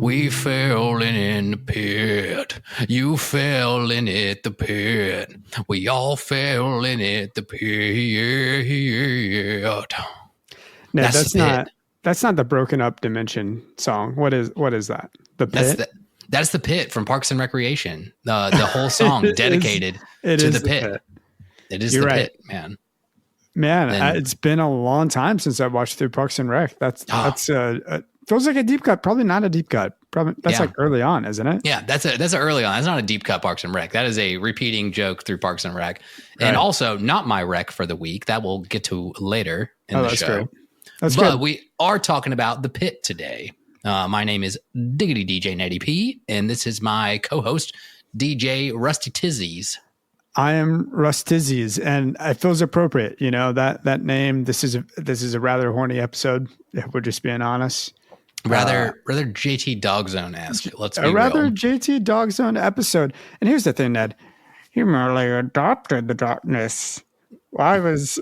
We fell in the pit. You fell in it, the pit. We all fell in it, the pit. No, that's not the Broken Up Dimension song. What is that? The Pit? That's the Pit from Parks and Recreation. The whole song dedicated to the pit. It is the Pit, man. Man, it's been a long time since I watched through Parks and Rec. That's feels like a deep cut. Probably not a deep cut. Probably that's like early on, isn't it? Yeah, that's a early on. That's not a deep cut Parks and Rec. That is a repeating joke through Parks and Rec, and also not my rec for the week. That we'll get to later in the show. Great. But good. We are talking about the Pit today. My name is Diggity DJ Nettie P, and this is my co-host DJ Rusty Tizzies. I am Rustizzies, and it feels appropriate. You know that name. This is a rather horny episode. If we're just being honest. Rather JT Dogzone-esque. Let's be a rather real. JT Dogzone episode. And here's the thing, Ned. You merely adopted the darkness. I was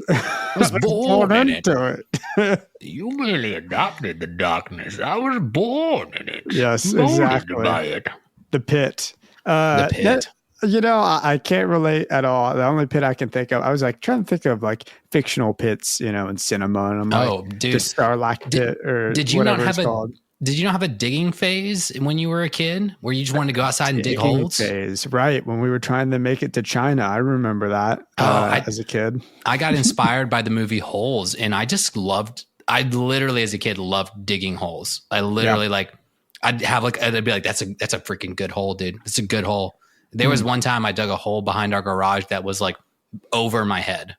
born into it. You merely adopted the darkness. I was born in it. Yes, molded exactly. By it. The Pit. The Pit. I can't relate at all. The only pit I can think of, I was like trying to think of like fictional pits, in cinema. And I'm like, dude, the Starlight Pit or did you whatever not have it's called. Did you not have a digging phase when you were a kid where you just wanted to go outside and dig holes? Phase, right. When we were trying to make it to China. I remember that as a kid. I got inspired by the movie Holes, and I literally as a kid loved digging holes. I literally I'd be like, that's a freaking good hole, dude. It's a good hole. There was one time I dug a hole behind our garage that was like over my head.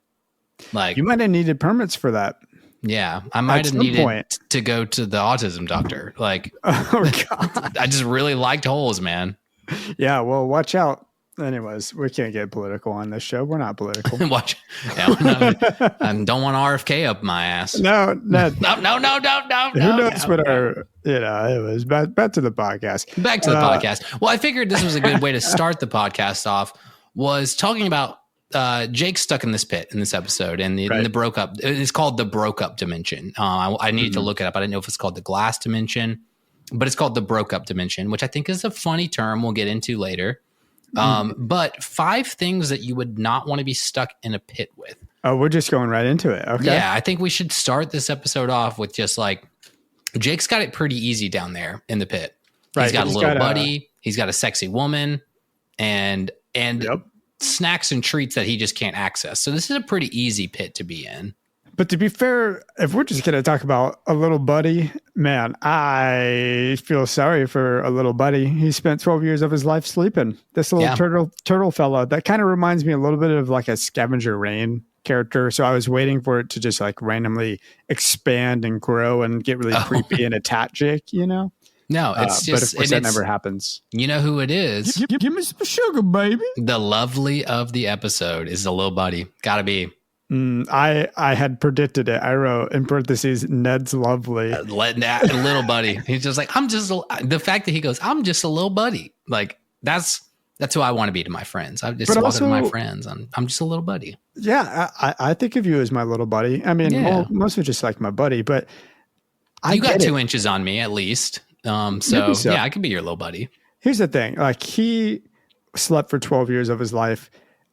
Like you might have needed permits for that. Yeah, I might have needed to go to the autism doctor. Like, oh God, I just really liked holes, man. Yeah, well, watch out. Anyways, we can't get political on this show. We're not political. Watch. Yeah, I don't want RFK up my ass. No. Who knows what our, it was back to the podcast. Back to the podcast. Well, I figured this was a good way to start the podcast off, was talking about Jake stuck in this pit in this episode and the broke up. It's called the broke up dimension. I needed to look it up. I didn't know if it's called the glass dimension, but it's called the broke up dimension, which I think is a funny term we'll get into later. But 5 things that you would not want to be stuck in a pit with. Oh, we're just going right into it. Okay. Yeah, I think we should start this episode off with just like, Jake's got it pretty easy down there in the pit. Right. He's got a little buddy. He's got a sexy woman and snacks and treats that he just can't access. So this is a pretty easy pit to be in. But to be fair, if we're just going to talk about a little buddy, man, I feel sorry for a little buddy. He spent 12 years of his life sleeping. This little turtle fella, that kind of reminds me a little bit of like a Scavenger Rain character. So I was waiting for it to just like randomly expand and grow and get really creepy and attach Jake, No, it's just, but of course that never happens. You know who it is? Give me some sugar, baby. The lovely of the episode is the little buddy. Gotta be. I had predicted it. I wrote in parentheses, Ned's lovely. Little buddy. He's just like, the fact that he goes, I'm just a little buddy. Like that's who I want to be to my friends. I'm just walking to my friends. I'm just a little buddy. Yeah. I think of you as my little buddy. I mean, mostly just like my buddy, but you got 2 inches on me at least. So yeah, I could be your little buddy. Here's the thing. Like he slept for 12 years of his life.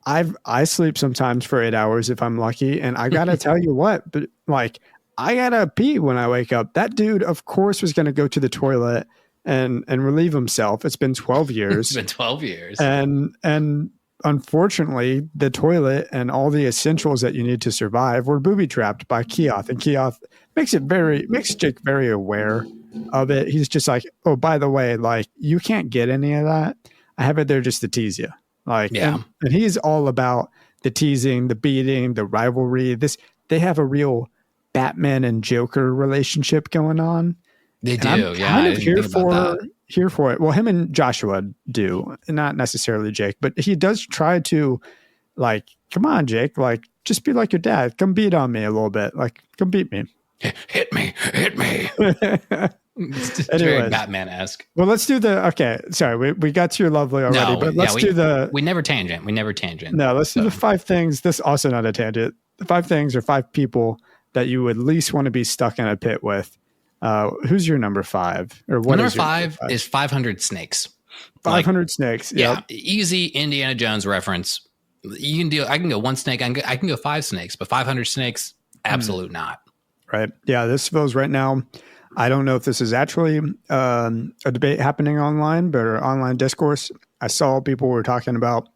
I sleep sometimes for 8 hours if I'm lucky. And I got to tell you what, but like, I got to pee when I wake up. That dude, of course, was going to go to the toilet and relieve himself. It's been 12 years. It's been 12 years. And unfortunately, the toilet and all the essentials that you need to survive were booby trapped by Kee-Oth. And Kee-Oth makes Jake very aware of it. He's just like, oh, by the way, like you can't get any of that. I have it there just to tease you. Like, and he's all about the teasing, the beating, the rivalry. They have a real Batman and Joker relationship going on. They do. I'm kind of here for it. Well, him and Joshua do, not necessarily Jake, but he does try to like, come on, Jake, like just be like your dad. Come beat on me a little bit. Like, come beat me. Hit me. It's very Batman-esque. Well, let's do okay. Sorry, we got to your lovely already, but let's do we never tangent. No, let's do the 5 things. This also not a tangent. The 5 things or 5 people that you would least want to be stuck in a pit with. Who's your number 5? Or what? Number 5 is 500 snakes. 500 snakes. Yeah, easy Indiana Jones reference. You can do. I can go 1 snake. I can go 5 snakes, but 500 snakes, absolute not. Right. Yeah. This feels right now. I don't know if this is actually a debate happening online, but or online discourse. I saw people were talking about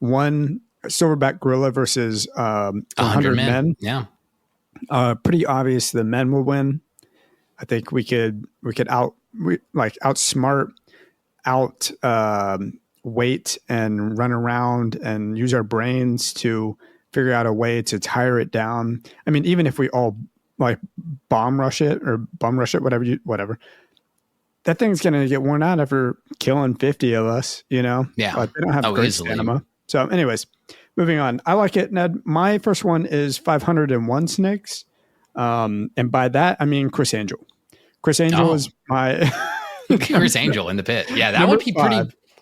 one silverback gorilla versus 100 men. Yeah. Pretty obvious the men will win. I think we could outsmart, weight and run around and use our brains to figure out a way to tire it down. I mean, even if we all bum rush it, whatever, that thing's going to get worn out after killing 50 of us, Yeah. They don't have great stamina. So anyways, moving on. I like it, Ned. My first one is 501 snakes. And by that, I mean Chris Angel. Chris Angel is my Chris Angel in the pit. Yeah, that would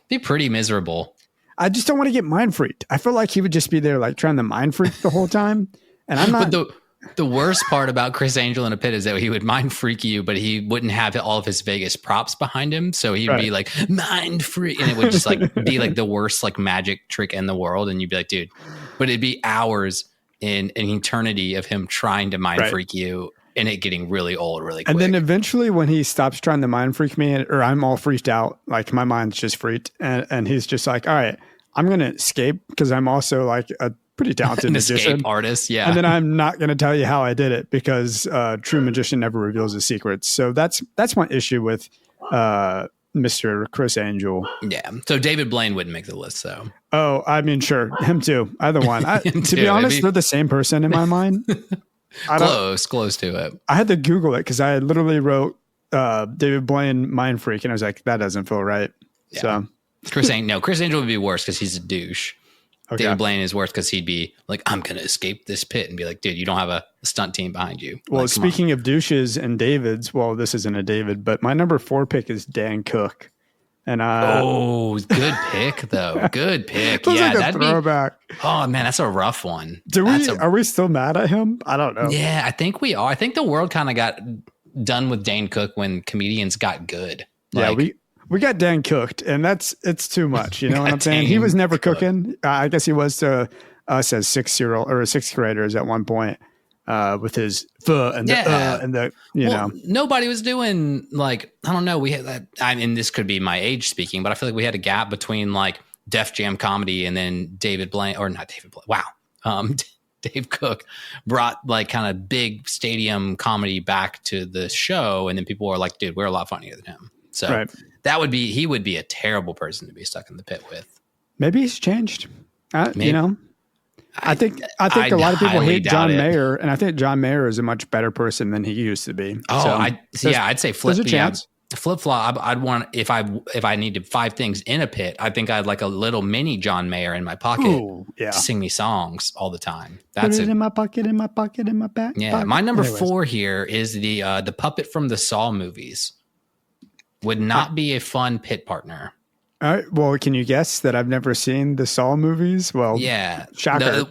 be pretty miserable. I just don't want to get mind freaked. I feel like he would just be there trying to mind freak the whole time. And I'm not. But the worst part about Chris Angel in a pit is that he would mind freak you, but he wouldn't have all of his Vegas props behind him. So he'd be like mind freak, and it would just be the worst magic trick in the world. And you'd be like, dude, but it'd be hours in an eternity of him trying to mind freak you. And it getting really old really quick. And then eventually when he stops trying to mind freak me, or I'm all freaked out, my mind's just freaked. And he's just like, all right, I'm going to escape because I'm also a pretty talented magician. Escape artist, yeah. And then I'm not going to tell you how I did it because true magician never reveals his secrets. So that's my issue with Mr. Chris Angel. Yeah. So David Blaine wouldn't make the list, though. Oh, I mean, sure. Him too. Either one. To be honest, they're the same person in my mind. Close to it. I had to Google it because I literally wrote David Blaine mind freak, and I was like, that doesn't feel right. Yeah. So Chris Angel would be worse because he's a douche. Okay. David Blaine is worse because he'd be like, I'm going to escape this pit, and be like, dude, you don't have a stunt team behind you. Well, speaking of douches and Davids, well, this isn't a David, but my number 4 pick is Dan Cook. And good pick though. Good pick. Yeah, that'd throwback. Oh man, that's a rough one. Are we still mad at him? I don't know. Yeah, I think we are. I think the world kind of got done with Dane Cook when comedians got good. Yeah, we got Dan cooked, and it's too much. You know what I'm saying? He was never cooking. I guess he was to us as 6-year-old or 6th graders at one point. With his and the nobody was doing I don't know, we had that. I mean, this could be my age speaking, but I feel like we had a gap between Def Jam comedy and then David Blaine, or not David Blaine. Wow. Dave Cook brought kind of big stadium comedy back to the show. And then people were like, dude, we're a lot funnier than him. So he would be a terrible person to be stuck in the pit with. Maybe he's changed. I think a lot of people hate John Mayer, and I think John Mayer is a much better person than he used to be. Oh, I'd say flip. There's a chance. Flip flop. I'd want if I needed 5 things in a pit. I think I'd like a little mini John Mayer in my pocket to sing me songs all the time. That's Put it in my pocket, in my pocket, in my back. Yeah, pocket. My number 4 here is the puppet from the Saw movies. Would not be a fun pit partner. All right. Well, can you guess that I've never seen the Saw movies? Well, yeah. Shocker.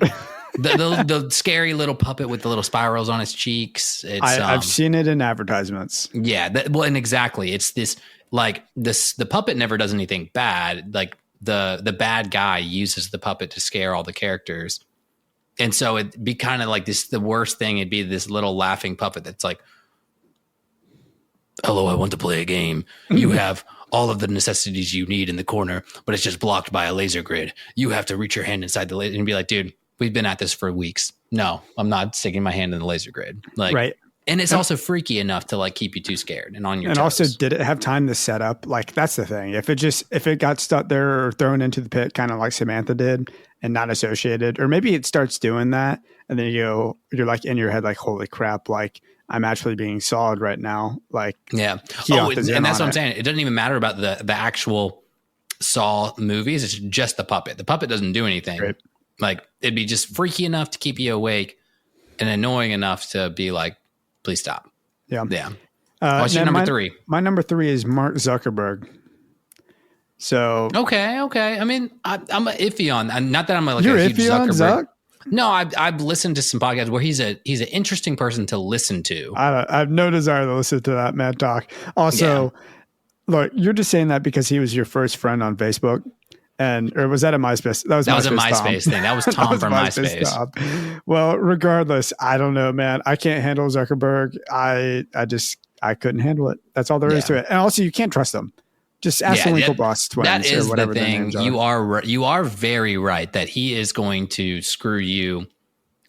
The scary little puppet with the little spirals on his cheeks. I've seen it in advertisements. Yeah. And exactly. It's this the puppet never does anything bad. The bad guy uses the puppet to scare all the characters. And so it'd be kind of the worst thing. It'd be this little laughing puppet that's like, hello, I want to play a game. You have all of the necessities you need in the corner, but it's just blocked by a laser grid. You have to reach your hand inside the laser and be like, dude, we've been at this for weeks. No, I'm not sticking my hand in the laser grid. Right. And it's also freaky enough to keep you too scared and on your toes. And also, did it have time to set up? That's the thing. If it got stuck there or thrown into the pit, kind of like Samantha did, and not associated, or maybe it starts doing that, and then you're in your head holy crap, I'm actually being sawed right now. Yeah. And that's what I'm saying. It doesn't even matter about the actual Saw movies. It's just the puppet. The puppet doesn't do anything. Right. It'd be just freaky enough to keep you awake and annoying enough to be like, please stop. Yeah. Yeah. What's your number three? My number three is Mark Zuckerberg. So okay. I mean, I'm iffy on. Not that I'm like you're a huge iffy on Zuckerberg. Zuck? No, I've listened to some podcasts where he's an interesting person to listen to. I have no desire to listen to that man talk. Also, look, you're just saying that because he was your first friend on Facebook. Or was that a MySpace? That was a MySpace thing. That was Tom from MySpace. Well, regardless, I don't know, man. I can't handle Zuckerberg. I couldn't handle it. That's all there is to it. And also, you can't trust them. Just ask the Winklevoss twins. That is or whatever the thing. Their names are. You are very right that he is going to screw you.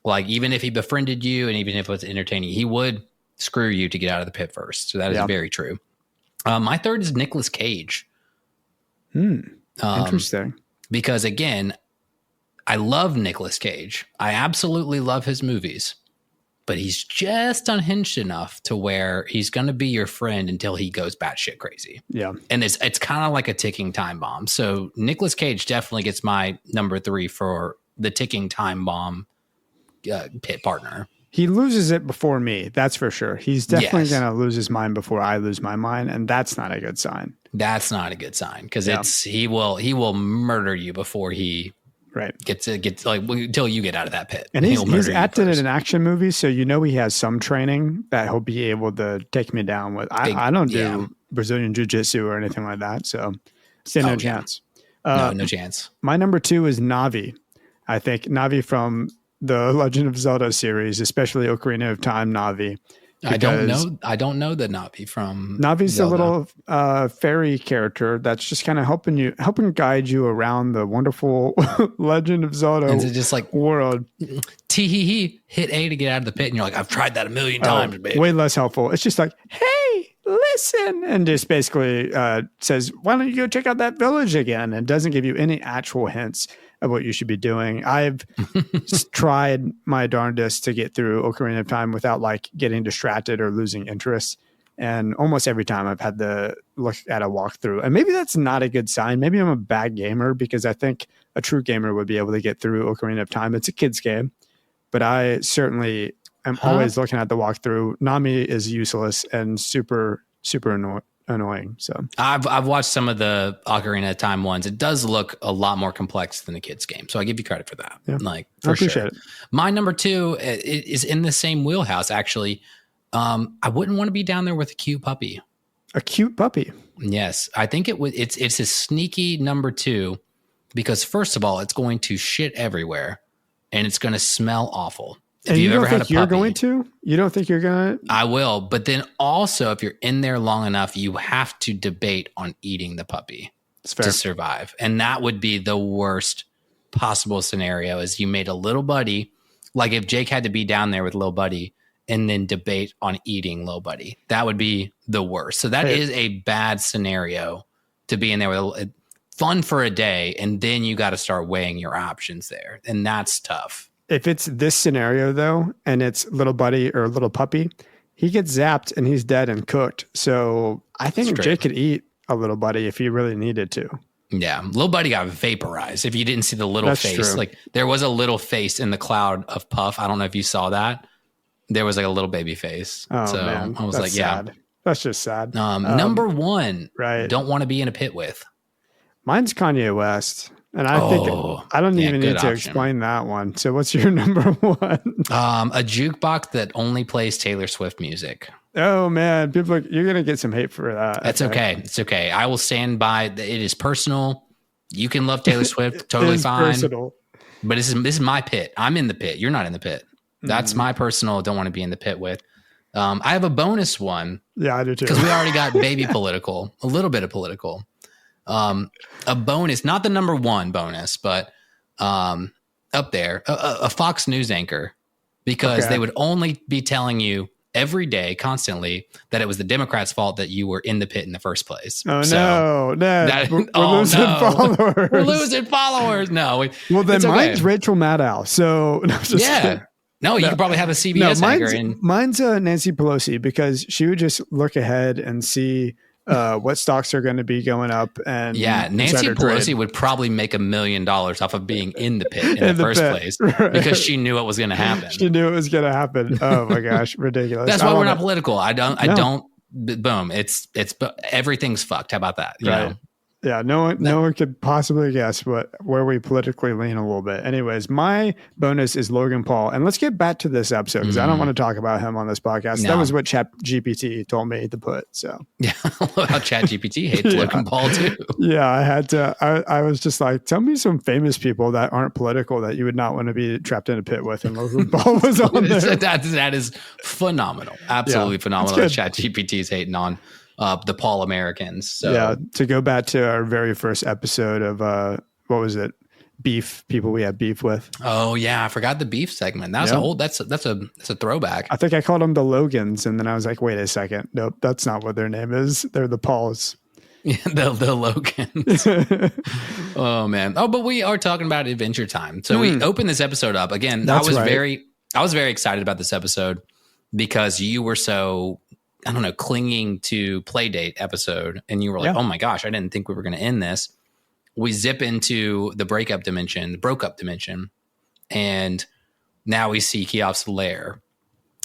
Like, even if he befriended you and even if it was entertaining, he would screw you to get out of the pit first. So that is very true. My third is Nicolas Cage. Interesting. Because again, I love Nicolas Cage. I absolutely love his movies, but he's just unhinged enough to where he's going to be your friend until he goes batshit crazy. Yeah. And it's kind of like a ticking time bomb. So Nicolas Cage definitely gets my number three for the ticking time bomb pit partner. He loses it before me. That's for sure. He's definitely going to lose his mind before I lose my mind. And that's not a good sign. That's not a good sign because he will murder you before he gets like until you get out of that pit. And he's acted in an action movie, so you know he has some training that he'll be able to take me down with. I don't do Brazilian jiu-jitsu or anything like that, so stand no chance. No chance. My number two is Navi. I think Navi from the Legend of Zelda series, especially Ocarina of Time Navi. I don't know the Navi from Navi's Zelda. a little fairy character that's just kind of helping guide you around the wonderful Legend of Zelda Is it just like world. Tee hit A to get out of the pit, and you're like, I've tried that a million times, babe. Way less helpful. It's just like, hey, listen, and just basically says, why don't you go check out that village again? And doesn't give you any actual hints of what you should be doing. I've tried my darndest to get through Ocarina of Time without like getting distracted or losing interest. And almost every time I've had to look at a walkthrough. And maybe that's not a good sign. Maybe I'm a bad gamer because I think a true gamer would be able to get through Ocarina of Time. It's a kid's game, but I certainly am always looking at the walkthrough. Nami is useless and super, super annoying. So I've watched some of the Ocarina of Time ones. It does look a lot more complex than a kid's game, so I give you credit for that. Yeah. Like, I appreciate it. My number two is in the same wheelhouse. Actually, I wouldn't want to be down there with a cute puppy. A cute puppy. Yes, I think it's a sneaky number two because first of all, it's going to shit everywhere, and it's going to smell awful. And you don't think you're going to? You don't think you're going to? I will. But then also, if you're in there long enough, you have to debate on eating the puppy to survive. And that would be the worst possible scenario is you made a little buddy. Like if Jake had to be down there with little buddy and then debate on eating little buddy, that would be the worst. So that is a bad scenario to be in there with fun for a day. And then you got to start weighing your options there. And that's tough. If it's this scenario, though, and it's little buddy or little puppy, he gets zapped and he's dead and cooked. So I think Jake could eat a little buddy if he really needed to. Yeah. Little buddy got vaporized. If you didn't see the little face, true. Like there was a little face in the cloud of puff. I don't know if you saw that. There was like a little baby face. Oh, so man. I was That's sad. That's just sad. Number one, right. Don't want to be in a pit with. Mine's Kanye West. And I think I don't even need to explain that one. So what's your number one? A jukebox that only plays Taylor Swift music. Oh man, you're gonna get some hate for that. That's okay. It's okay. I will stand by. It is personal. You can love Taylor Swift, totally fine. Personal. But this is my pit. I'm in the pit. You're not in the pit. That's my personal. Don't want to be in the pit with. I have a bonus one. Yeah, I do too. Because we already got baby political, a little bit of political. A bonus, not the number one bonus, but up there, a Fox News anchor, because they would only be telling you every day, constantly, that it was the Democrats' fault that you were in the pit in the first place. Oh, so we're losing followers. We're losing followers. No. Well, then mine's Rachel Maddow. So, kidding. No, you could probably have a CBS anchor. Mine's Nancy Pelosi, because she would just look ahead and see what stocks are going to be going up. And Nancy Pelosi would probably make $1 million off of being in the pit in the first place because she knew it was going to happen. She knew it was going to happen. Oh my gosh, ridiculous! That's why we're not political. I don't boom, it's everything's fucked. How about that? You know? Yeah, no one could possibly guess where we politically lean a little bit. Anyways, my bonus is Logan Paul, and let's get back to this episode because I don't want to talk about him on this podcast. No. That was what ChatGPT told me to put. So yeah, how ChatGPT hates Logan Paul too. Yeah, I had to. I was just like, tell me some famous people that aren't political that you would not want to be trapped in a pit with, and Logan Paul was on there. That is phenomenal, absolutely phenomenal. That ChatGPT is hating on the Paul Americans. So yeah, to go back to our very first episode of what was it? Beef, people we have beef with. Oh yeah, I forgot the beef segment. That was that's a throwback. I think I called them the Logans, and then I was like, wait a second, nope, that's not what their name is. They're the Pauls. Yeah, the Logans. Oh man. Oh, but we are talking about Adventure Time. So we opened this episode up again. I was very excited about this episode because you were so, I don't know, clinging to Playdate episode, and you were like, oh my gosh, I didn't think we were going to end this. We zip into the broke up dimension, and now we see Kee-Oth's lair.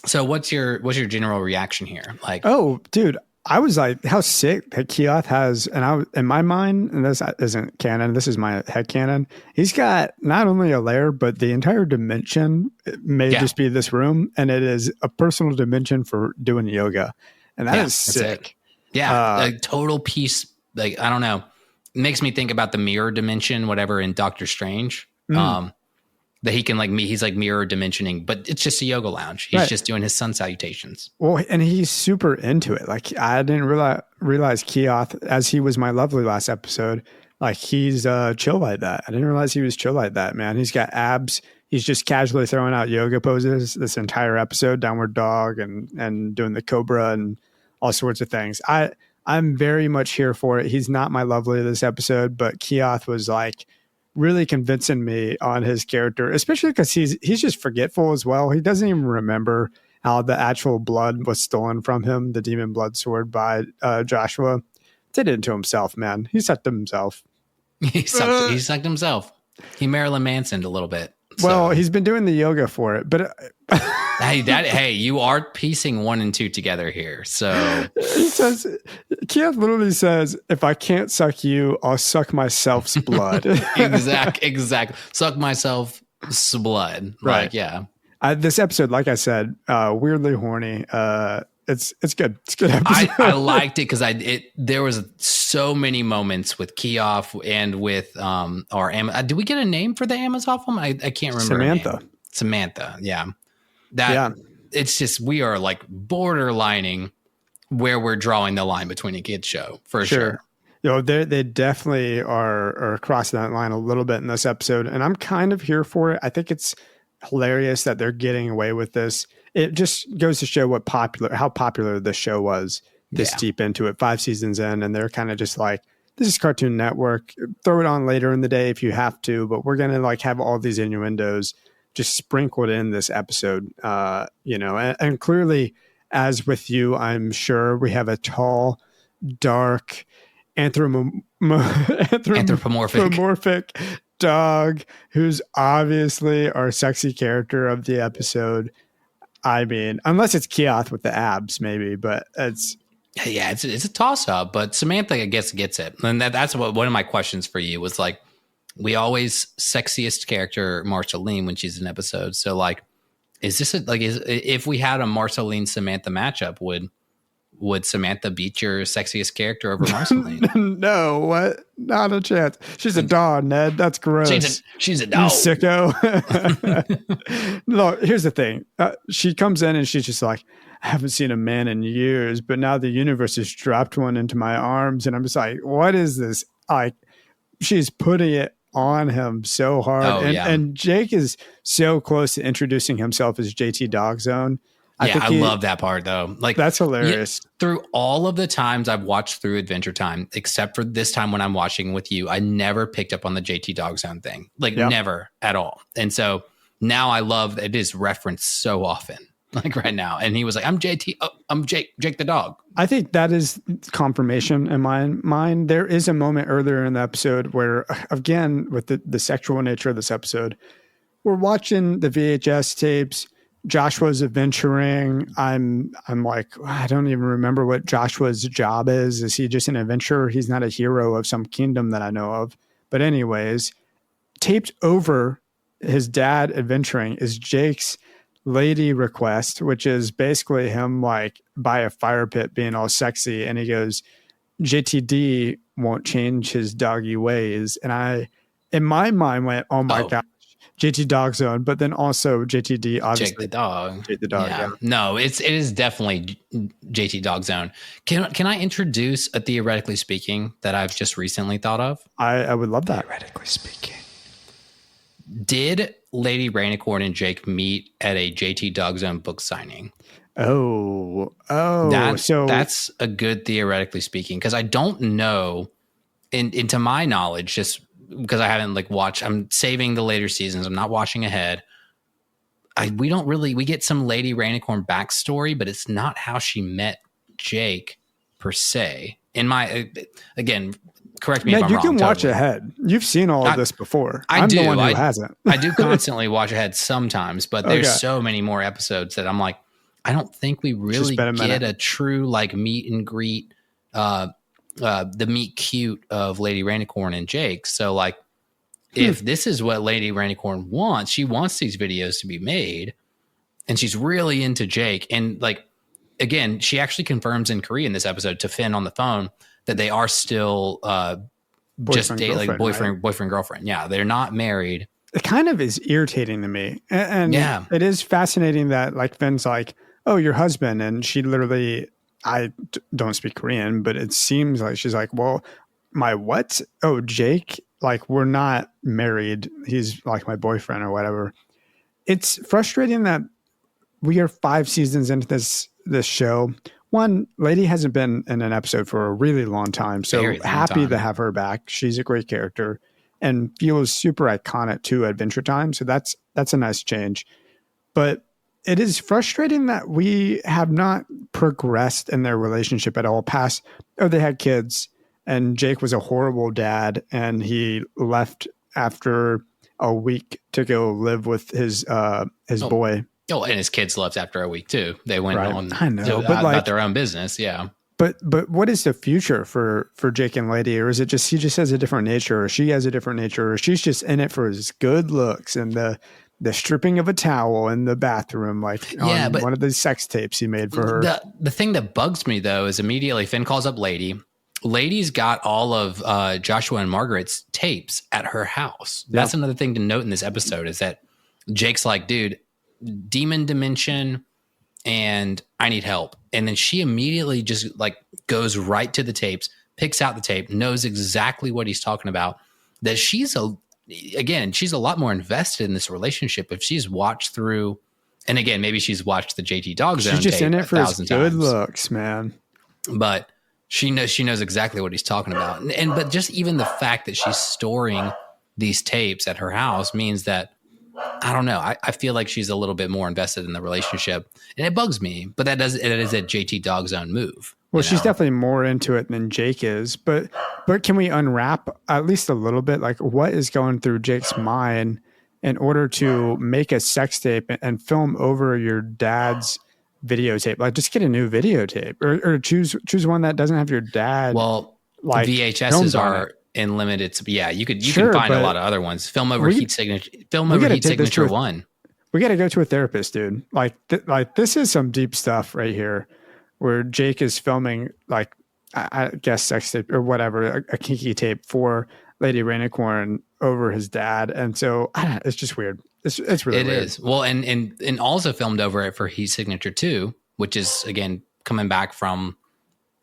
So what's your general reaction here? Like, oh, dude, I was like, how sick that Kee-Oth has, and in my mind, and this isn't canon, this is my head canon. He's got not only a lair, but the entire dimension may just be this room, and it is a personal dimension for doing yoga, and that is sick. Yeah, like total peace. Like, I don't know, it makes me think about the mirror dimension, whatever in Doctor Strange. That he can he's like mirror dimensioning, but it's just a yoga lounge. He's just doing his sun salutations. Well, and he's super into it. Like, I didn't realize Kee-Oth, as he was my lovely last episode, like he's chill like that. I didn't realize he was chill like that, man. He's got abs. He's just casually throwing out yoga poses this entire episode, downward dog and doing the cobra and all sorts of things. I'm very much here for it. He's not my lovely this episode, but Kee-Oth was like really convincing me on his character, especially because he's just forgetful as well. He doesn't even remember how the actual blood was stolen from him, the demon blood sword by Joshua. Did it to himself, man. He sucked himself. He sucked himself. He Marilyn Mansoned a little bit. Well, he's been doing the yoga for it, but hey, you are piecing 1 and 2 together here. So he says, Kee-Oth literally says, if I can't suck you, I'll suck myself's blood. Exactly. Suck myself's blood. Right. Like, yeah. This episode, like I said, weirdly horny. It's good. It's a good episode. I liked it because there was so many moments with Kee-Oth and with our do we get a name for the Amazon woman? I can't remember. Samantha. Yeah. It's just, we are like borderlining where we're drawing the line between a kid's show for sure. You know, they definitely are crossing that line a little bit in this episode, and I'm kind of here for it. I think it's hilarious that they're getting away with this. It just goes to show how popular this show was this deep into it, 5 seasons in, and they're kind of just like, this is Cartoon Network. Throw it on later in the day if you have to, but we're gonna like have all these innuendos just sprinkled in this episode, and clearly, as with you, I'm sure we have a tall, dark, anthropomorphic dog who's obviously our sexy character of the episode. I mean, unless it's Kee-Oth with the abs, maybe, but it's a toss up. But Samantha, I guess, gets it, and that's what one of my questions for you was like. We always sexiest character Marceline when she's in episode. So like, is this if we had a Marceline Samantha matchup, would Samantha beat your sexiest character over Marceline? No, what? Not a chance. She's a dog, Ned. That's gross. She's a dog. You sicko. Look, here's the thing. She comes in and she's just like, I haven't seen a man in years, but now the universe has dropped one into my arms. And I'm just like, what is this? Like, she's putting it on him so hard. And Jake is so close to introducing himself as JT Dog Zone. I love that part though. Like, that's hilarious. Through all of the times I've watched through Adventure Time, except for this time when I'm watching with you, I never picked up on the JT Dog Zone thing. Never at all. And so now I love it is referenced so often. Like right now. And he was like, I'm JT. Oh, I'm Jake the dog. I think that is confirmation in my mind. There is a moment earlier in the episode where, again, with the sexual nature of this episode, we're watching the VHS tapes. Joshua's adventuring. I'm like, I don't even remember what Joshua's job is. Is he just an adventurer? He's not a hero of some kingdom that I know of. But anyways, taped over his dad adventuring is Jake's lady request, which is basically him like by a fire pit being all sexy. And he goes, JTD won't change his doggy ways. And I, in my mind, went, oh my gosh, JT Dog Zone. But then also JTD, obviously. Jake the dog. Jake the dog, yeah. No, it is definitely JT Dog Zone. Can I introduce a theoretically speaking that I've just recently thought of? I would love that. Theoretically speaking. Did Lady Rainicorn and Jake meet at a JT Dog Zone book signing? So that's a good theoretically speaking, because I don't know, into my knowledge, just because I haven't like watched, I'm saving the later seasons. I'm not watching ahead. We get some Lady Rainicorn backstory, but it's not how she met Jake per se. Again, correct me if I'm wrong. You can watch ahead. You've seen all of this before. I'm the one who hasn't. I do constantly watch ahead sometimes, but there's so many more episodes that I'm like, I don't think we really get a true like meet and greet, the meet cute of Lady Rainicorn and Jake. So like, if this is what Lady Rainicorn wants, she wants these videos to be made, and she's really into Jake. And like, again, she actually confirms in Korea in this episode to Finn on the phone that they are still just dating, boyfriend, girlfriend. Yeah, they're not married. It kind of is irritating to me. And it is fascinating that like Finn's like, oh, your husband. And she literally, I don't speak Korean, but it seems like she's like, well, my what? Oh, Jake? Like, we're not married. He's like my boyfriend or whatever. It's frustrating that we are 5 seasons into this show. One, Lady hasn't been in an episode for a really long time. So happy to have her back. She's a great character and feels super iconic to Adventure Time. So that's a nice change. But it is frustrating that we have not progressed in their relationship at all past, they had kids and Jake was a horrible dad and he left after a week to go live with his boy. Oh, and his kids left after a week too. They went on about their own business. Yeah. But what is the future for Jake and Lady? Or is it just he just has a different nature, or she has a different nature, or she's just in it for his good looks and the stripping of a towel in the bathroom, like on one of the sex tapes he made for her. The thing that bugs me though is immediately Finn calls up Lady. Lady's got all of Joshua and Margaret's tapes at her house. That's another thing to note in this episode is that Jake's like, dude, demon dimension and I need help. And then she immediately just like goes right to the tapes, picks out the tape, knows exactly what he's talking about. That she's a lot more invested in this relationship if she's watched through. And again, maybe she's watched the JT Dog Zone. She's just tape in it for his good times. Looks, man. But she knows exactly what he's talking about. But just even the fact that she's storing these tapes at her house means that, I don't know. I feel like she's a little bit more invested in the relationship, and it bugs me. But it is a JT Dog Zone move. Well, she's definitely more into it than Jake is. But can we unwrap at least a little bit, like what is going through Jake's mind in order to make a sex tape and film over your dad's videotape? Like, just get a new videotape, or choose one that doesn't have your dad. Well, like VHSs are in limited. Yeah, you can find a lot of other ones. Film over heat signature. Film over heat signature 1. We got to go to a therapist, dude. Like this is some deep stuff right here, where Jake is filming like I guess sex tape or whatever, a kinky tape for Lady Rainicorn over his dad, and so it's just weird. It's really weird. It is. Well, and also filmed over it for Heat Signature 2, which is again coming back from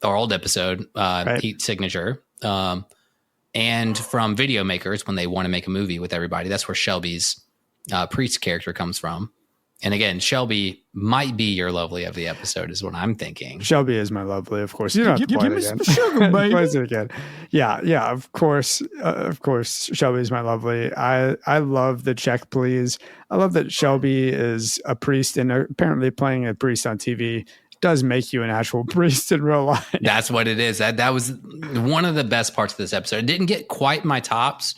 our old episode, Heat Signature. And from video makers when they want to make a movie with everybody. That's where Shelby's priest character comes from. And again, Shelby might be your lovely of the episode is what I'm thinking. Shelby is my lovely, of course. You don't have to play it again. Sugar, play it again. Yeah, of course. Shelby is my lovely. I love the check, please. I love that Shelby is a priest and apparently playing a priest on TV does make you an actual priest in real life. That's what it is. That was one of the best parts of this episode. It didn't get quite my tops.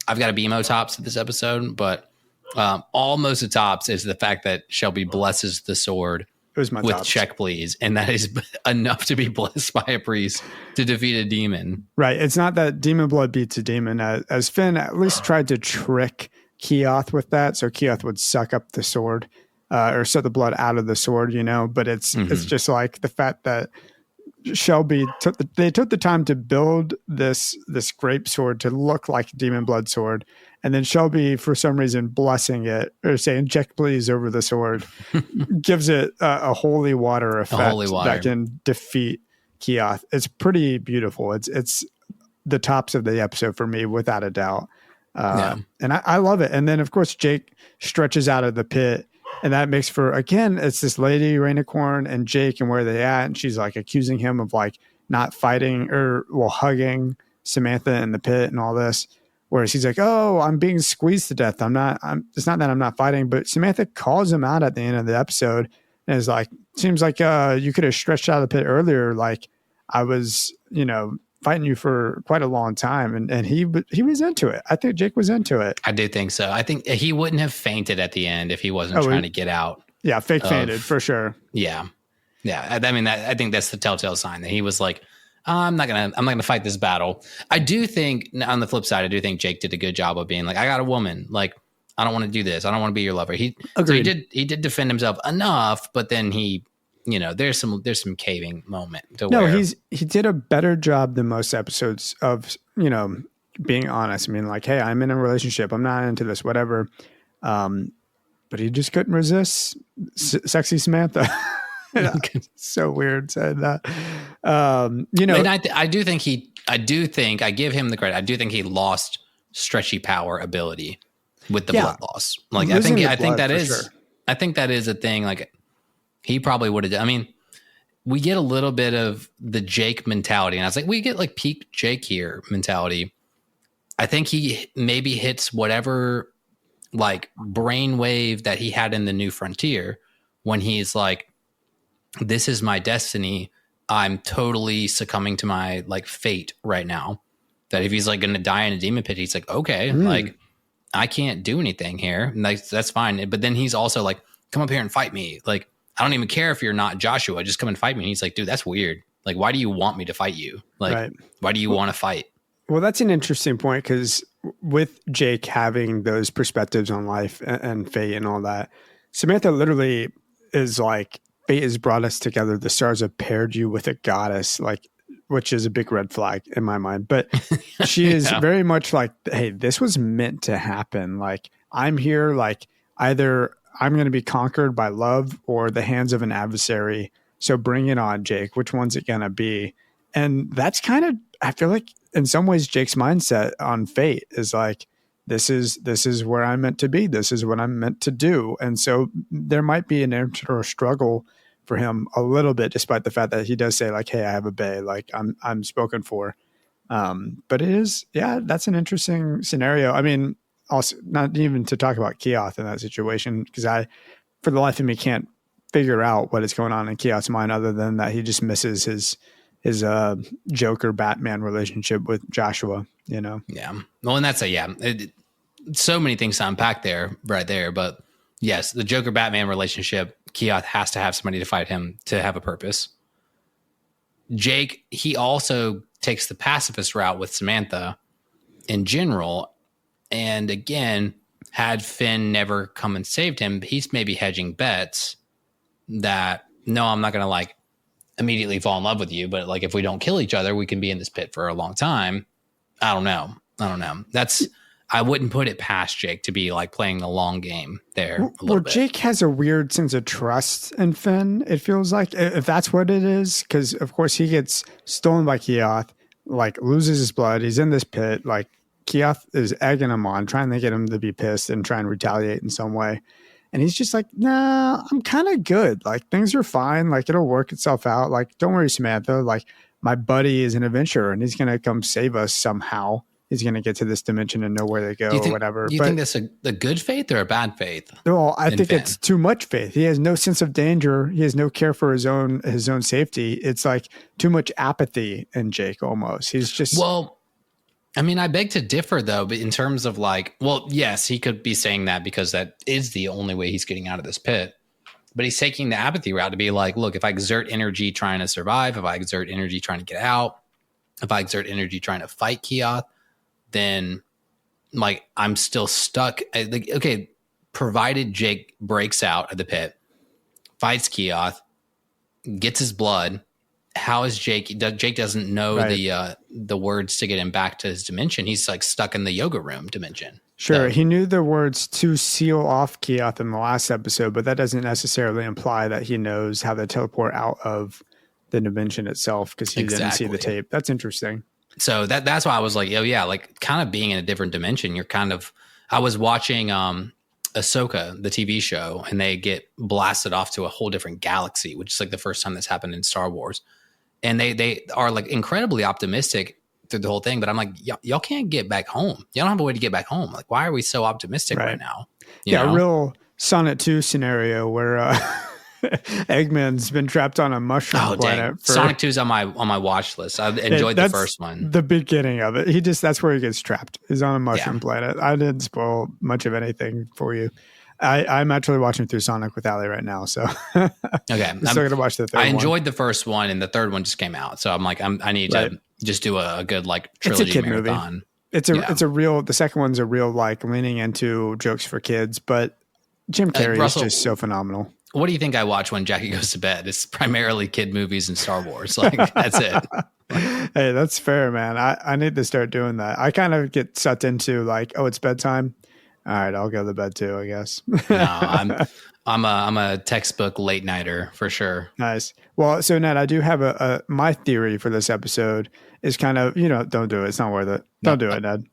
I've got a BMO tops of this episode, but Almost the tops is the fact that Shelby blesses the sword with tops. check please, and that is enough to be blessed by a priest to defeat a demon. Right. It's not that demon blood beats a demon, as Finn at least tried to trick Kee-Oth with that, so Kee-Oth would suck up the sword or suck the blood out of the sword, but it's just like the fact that Shelby took the time to build this grape sword to look like a demon blood sword, and then Shelby, for some reason, blessing it or saying "check please" over the sword gives it a holy water effect that can defeat Kee-Oth. It's pretty beautiful. It's the tops of the episode for me, without a doubt. And I love it. And then, of course, Jake stretches out of the pit. And that makes for, again, it's this lady, Rainicorn, and Jake, and where they at. And she's like accusing him of like not fighting hugging Samantha in the pit and all this. Whereas he's like, oh, I'm being squeezed to death. It's not that I'm not fighting. But Samantha calls him out at the end of the episode and is like, seems like you could have stretched out of the pit earlier. Like I was, fighting you for quite a long time. And he was into it. I think Jake was into it. I do think so. I think he wouldn't have fainted at the end if he wasn't trying to get out. Yeah, fainted for sure. Yeah. Yeah. I mean, I think that's the telltale sign that he was like, I'm not gonna fight this battle. I do think, on the flip side, I do think Jake did a good job of being like, I got a woman. Like, I don't want to do this. I don't want to be your lover. He did defend himself enough, but then he, there's some caving moment. He did a better job than most episodes of, being honest. I mean, like, hey, I'm in a relationship. I'm not into this, whatever. But he just couldn't resist sexy Samantha. So weird saying that. And I do think I give him the credit. I do think he lost stretchy power ability with the blood loss. Like I think that is a thing. Like he probably would have. I mean, we get a little bit of the Jake mentality, and I was like, we get like peak Jake here mentality. I think he maybe hits whatever like brainwave that he had in the New Frontier when he's like, this is my destiny. I'm totally succumbing to my like fate right now. That if he's like going to die in a demon pit, he's like, okay, like I can't do anything here. And that's fine. But then he's also like, come up here and fight me. Like, I don't even care if you're not Joshua, just come and fight me. And he's like, dude, that's weird. Like, why do you want me to fight you? Like, why do you want to fight? Well, that's an interesting point, because with Jake having those perspectives on life and fate and all that, Samantha literally is like, fate has brought us together. The stars have paired you with a goddess, like, which is a big red flag in my mind. But she is very much like, hey, this was meant to happen. Like, I'm here, like, either I'm going to be conquered by love or the hands of an adversary. So bring it on, Jake. Which one's it going to be? And that's kind of, I feel like in some ways, Jake's mindset on fate is like, this is where I'm meant to be. This is what I'm meant to do. And so there might be an internal struggle for him a little bit, despite the fact that he does say like, hey, I have a bae, like I'm spoken for. But it is, that's an interesting scenario. I mean, also not even to talk about Kee-Oth in that situation, because I, for the life of me, can't figure out what is going on in Kee-Oth's mind other than that he just misses his Joker Batman relationship with Joshua, Yeah. Well, and that's so many things to unpack right there. But yes, the Joker Batman relationship, Kee-Oth has to have somebody to fight him to have a purpose. Jake, he also takes the pacifist route with Samantha in general. And again, had Finn never come and saved him, he's maybe hedging bets that, no, I'm not going to like immediately fall in love with you, but like if we don't kill each other, we can be in this pit for a long time. I don't know. I wouldn't put it past Jake to be like playing the long game there a little bit. Jake has a weird sense of trust in Finn, it feels like, if that's what it is, because of course he gets stolen by Kee-Oth, like loses his blood, he's in this pit, like Kee-Oth is egging him on, trying to get him to be pissed and try and retaliate in some way. And he's just like, nah, I'm kind of good. Like, things are fine. Like, it'll work itself out. Like, don't worry, Samantha. Like, my buddy is an adventurer, and he's going to come save us somehow. He's going to get to this dimension and know where they go or whatever. Do you think that's a good faith or a bad faith? Well, I think it's too much faith. He has no sense of danger. He has no care for his own safety. It's like too much apathy in Jake almost. He's just... Well, I mean, I beg to differ though, but in terms of like, well, yes, he could be saying that because that is the only way he's getting out of this pit. But he's taking the apathy route to be like, look, if I exert energy trying to survive, if I exert energy trying to get out, if I exert energy trying to fight Kee-Oth, then like I'm still stuck. Like, okay, provided Jake breaks out of the pit, fights Kee-Oth, gets his blood. How is Jake? Jake doesn't know the words to get him back to his dimension. He's like stuck in the yoga room dimension. Sure, he knew the words to seal off Kee-Oth in the last episode, but that doesn't necessarily imply that he knows how to teleport out of the dimension itself because he didn't see the tape. That's interesting. So that's why I was like, oh yeah, like kind of being in a different dimension. You're kind of. I was watching Ahsoka, the TV show, and they get blasted off to a whole different galaxy, which is like the first time that's happened in Star Wars. And they are like incredibly optimistic through the whole thing. But I'm like, y'all can't get back home. Y'all don't have a way to get back home. Like, why are we so optimistic right now? You know? A real Sonnet 2 scenario where Eggman's been trapped on a mushroom planet. Sonic 2's on my watch list. I enjoyed the first one. The beginning of it. That's where he gets trapped. He's on a mushroom planet. I didn't spoil much of anything for you. I'm actually watching through Sonic with Allie right now, so okay. I'm still gonna watch the third one. I enjoyed the first one, and the third one just came out, so I'm like, I need to just do a good like trilogy it's a kid marathon. Movie. It's a real. The second one's a real like leaning into jokes for kids, but Jim Carrey is just so phenomenal. What do you think I watch when Jackie goes to bed? It's primarily kid movies and Star Wars. Like that's it. Hey, that's fair, man. I need to start doing that. I kind of get sucked into like, oh, it's bedtime. All right, I'll go to bed too, I guess. No, I'm a textbook late nighter for sure. Nice. Well, so Ned, I do have my theory for this episode is kind of, don't do it. It's not worth it. Don't do it, Ned.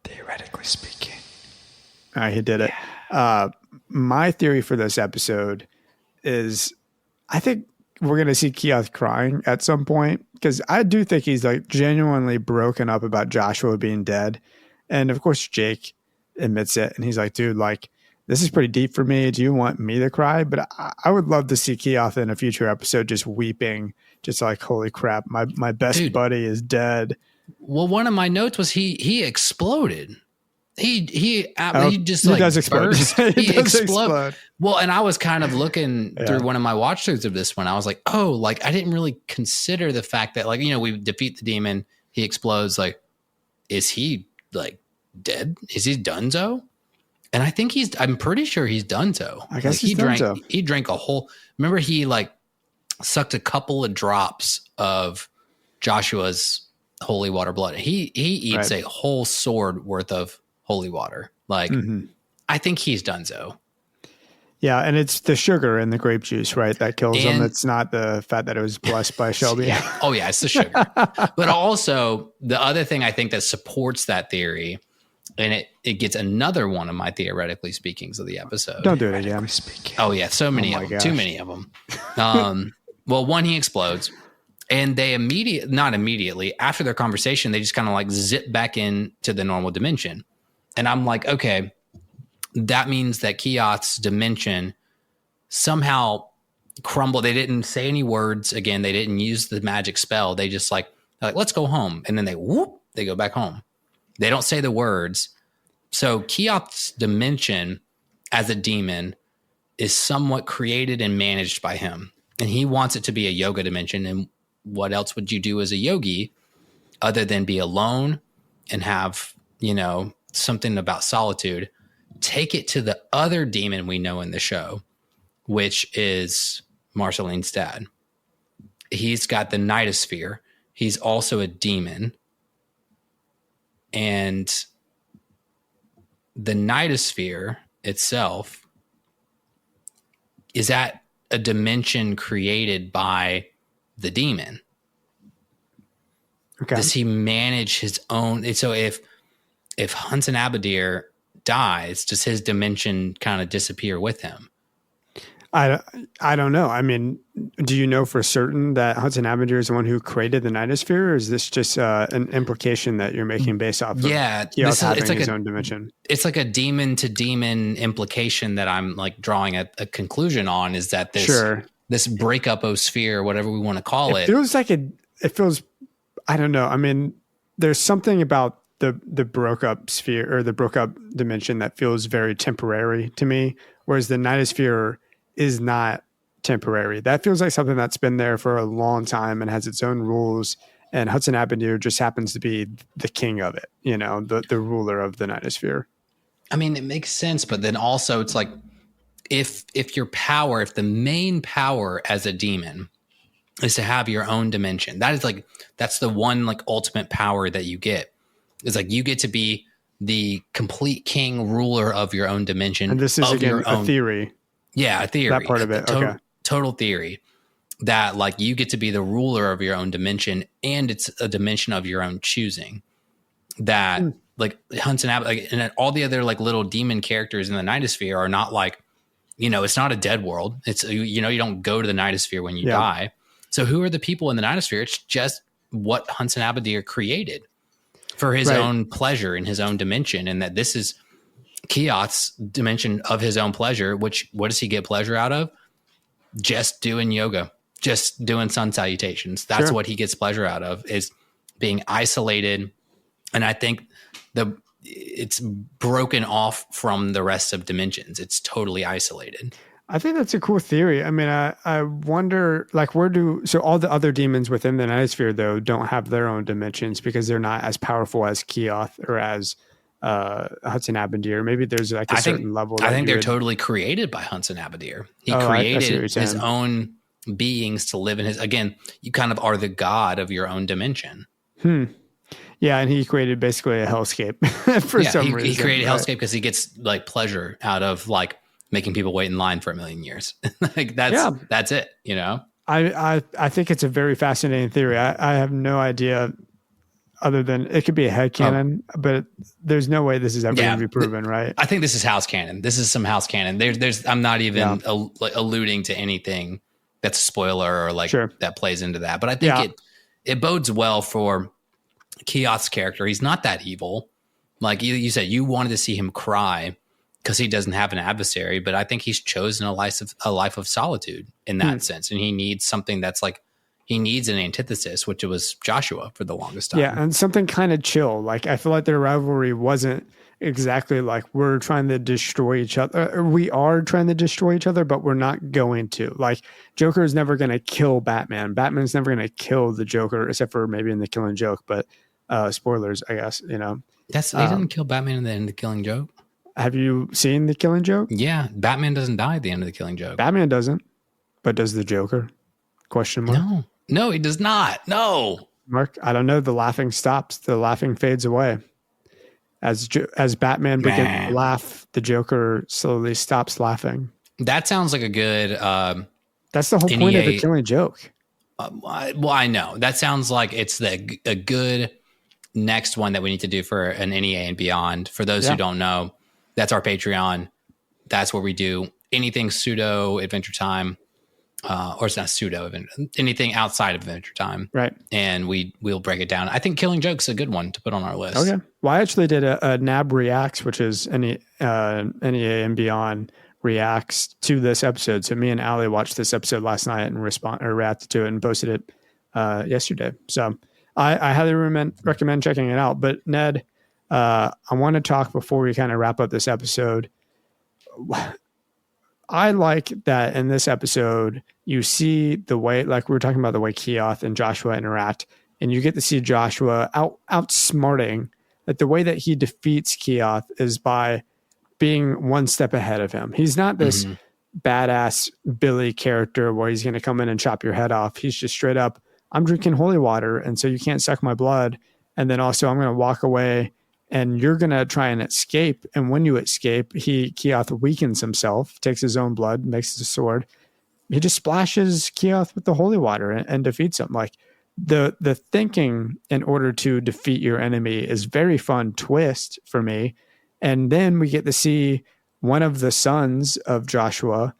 Theoretically speaking. All right, he did it. My theory for this episode is I think we're going to see Kee-Oth crying at some point because I do think he's like genuinely broken up about Joshua being dead. And of course, Jake admits it. And he's like, dude, like, this is pretty deep for me. Do you want me to cry? But I would love to see Kee-Oth in a future episode just weeping, just like, holy crap, my best buddy is dead. Well, one of my notes was he exploded. He just he like does explode. He explode. Well, and I was kind of looking through one of my watch throughs of this one. I was like, oh, like I didn't really consider the fact that like, we defeat the demon. He explodes. Like, is he like dead? Is he donezo? And I think I'm pretty sure he's donezo. I guess like he drank a whole, remember he like sucked a couple of drops of Joshua's holy water blood. He eats a whole sword worth of holy water. Like, I think he's donezo. Yeah, and it's the sugar and the grape juice, right? That kills him. It's not the fact that it was blessed by Shelby. Yeah. Oh, yeah, it's the sugar. But also, the other thing I think that supports that theory, and it gets another one of my theoretically speakings of the episode. Don't do it again. Oh, yeah, so many of them. Too many of them. Well, one, he explodes. And they not immediately, after their conversation, they just kind of like zip back into the normal dimension. And I'm like, okay, that means that Kee-Oth's dimension somehow crumbled. They didn't say any words. Again, they didn't use the magic spell. They just like, let's go home. And then they go back home. They don't say the words. So Kee-Oth's dimension as a demon is somewhat created and managed by him. And he wants it to be a yoga dimension. And what else would you do as a yogi other than be alone and have, something about solitude? Take it to the other demon we know in the show, which is Marceline's dad. He's got the nightosphere. He's also a demon. And the nightosphere itself is at a dimension created by the demon. Okay. Does he manage his own? So if Hunson Abadir dies, does his dimension kind of disappear with him? I don't know. I mean, do you know for certain that Hunson Abadir is the one who created the nightosphere, or is this just an implication that you're making based off of Kee-Oth having his own dimension? It's like a demon to demon implication that I'm like drawing a conclusion on, is that this breakup-osphere, whatever we want to call it. It feels, I don't know. I mean, there's something about the broke up sphere or the broke up dimension that feels very temporary to me, whereas the Nightosphere is not temporary. That feels like something that's been there for a long time and has its own rules. And Hudson Abadir just happens to be the king of it, the ruler of the Nightosphere. I mean, it makes sense, but then also it's like if the main power as a demon is to have your own dimension, that's the one like ultimate power that you get. It's like you get to be the complete king ruler of your own dimension. And this is again a theory. Yeah, a theory. That part of it. Total theory that like you get to be the ruler of your own dimension, and it's a dimension of your own choosing. That like Hudson Abadir and all the other like little demon characters in the Nightosphere are not like, it's not a dead world. It's you don't go to the Nightosphere when you die. So who are the people in the Nightosphere? It's just what Hudson Abadir created for his own pleasure in his own dimension, and that this is Kee-Oth's dimension of his own pleasure. Which what does he get pleasure out of? Just doing yoga, just doing sun salutations. That's what he gets pleasure out of, is being isolated. And I think it's broken off from the rest of dimensions. It's totally isolated. I think that's a cool theory. I mean, I wonder, like, so all the other demons within the Nightosphere, though, don't have their own dimensions because they're not as powerful as Kee-Oth or as Hudson Abadir. Maybe there's like a certain level. I think they're totally created by Hudson Abadir. He created his own beings to live in his, again, you kind of are the god of your own dimension. Yeah, and he created basically a hellscape for some reason. He created hellscape because he gets like pleasure out of like making people wait in line for 1 million years. Like that's it, I think it's a very fascinating theory. I have no idea other than it could be a headcanon, but there's no way this is ever going to be proven, right? I think this is house canon. This is some house canon. I'm not even alluding to anything that's a spoiler or like that plays into that. But I think it bodes well for Kee-Oth's character. He's not that evil. Like you said, you wanted to see him cry because he doesn't have an adversary, but I think he's chosen a life of solitude in that sense. And he needs something that's like, he needs an antithesis, which it was Joshua for the longest time. Yeah, and something kind of chill. Like, I feel like their rivalry wasn't exactly like we're trying to destroy each other. We are trying to destroy each other, but we're not going to. Like, Joker is never going to kill Batman. Batman's never going to kill the Joker, except for maybe in The Killing Joke. But spoilers, I guess, They didn't kill Batman in the end of The Killing Joke. Have you seen The Killing Joke? Yeah, Batman doesn't die at the end of The Killing Joke. Batman doesn't, but does the Joker? Question mark. No, he does not. No. Mark, I don't know. The laughing stops. The laughing fades away. As Batman begins to laugh, the Joker slowly stops laughing. That sounds like a good... that's the whole point of The Killing Joke. Well, I know. That sounds like it's a good next one that we need to do for an NEA and beyond. For those who don't know, that's our Patreon. That's where we do anything pseudo Adventure Time. Or it's not pseudo anything outside of Adventure Time, right? And we'll break it down. I think Killing Joke's a good one to put on our list. Okay, well, I actually did a NAB reacts, which is NEA and Beyond reacts to this episode. So me and Allie watched this episode last night and reacted to it and posted it yesterday. So I highly recommend checking it out. But Ned, I want to talk before we kind of wrap up this episode. I like that in this episode, you see the way, like we were talking about the way Kee-Oth and Joshua interact, and you get to see Joshua outsmarting, that the way that he defeats Kee-Oth is by being one step ahead of him. He's not this badass Billy character where he's going to come in and chop your head off. He's just straight up, I'm drinking holy water, and so you can't suck my blood. And then also I'm going to walk away and you're going to try and escape. And when you escape, Kee-Oth weakens himself, takes his own blood, makes the sword. He just splashes Kee-Oth with the holy water and defeats him. Like the thinking in order to defeat your enemy is very fun twist for me. And then we get to see one of the sons of Joshua,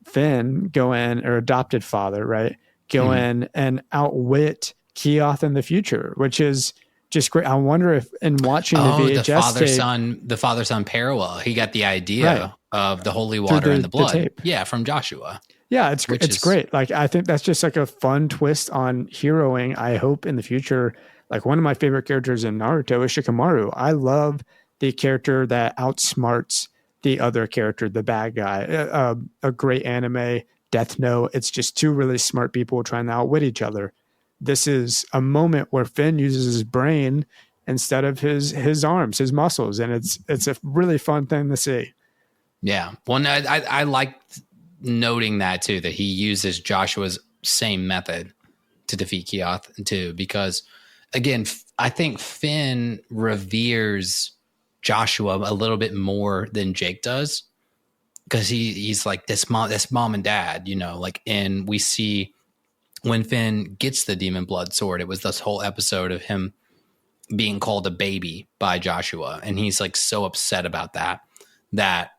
Finn, go in, or adopted father, right? Go in and outwit Kee-Oth in the future, which is just great. I wonder if in watching the VHS the father-son parallel, he got the idea of the holy water and the blood. From Joshua. Yeah, it's great. Like, I think that's just like a fun twist on heroing. I hope in the future, Like one of my favorite characters in Naruto is Shikamaru. I love the character that outsmarts the other character, the bad guy. A great anime, Death Note. It's just two really smart people trying to outwit each other. This is a moment where Finn uses his brain instead of his arms, his muscles, and it's a really fun thing to see. Yeah. Well, I like noting that too, that he uses Joshua's same method to defeat Kee-Oth too, because again, I think Finn reveres Joshua a little bit more than Jake does, because he's like this mom and dad, like, and we see when Finn gets the demon blood sword, it was this whole episode of him being called a baby by Joshua. And he's like so upset about that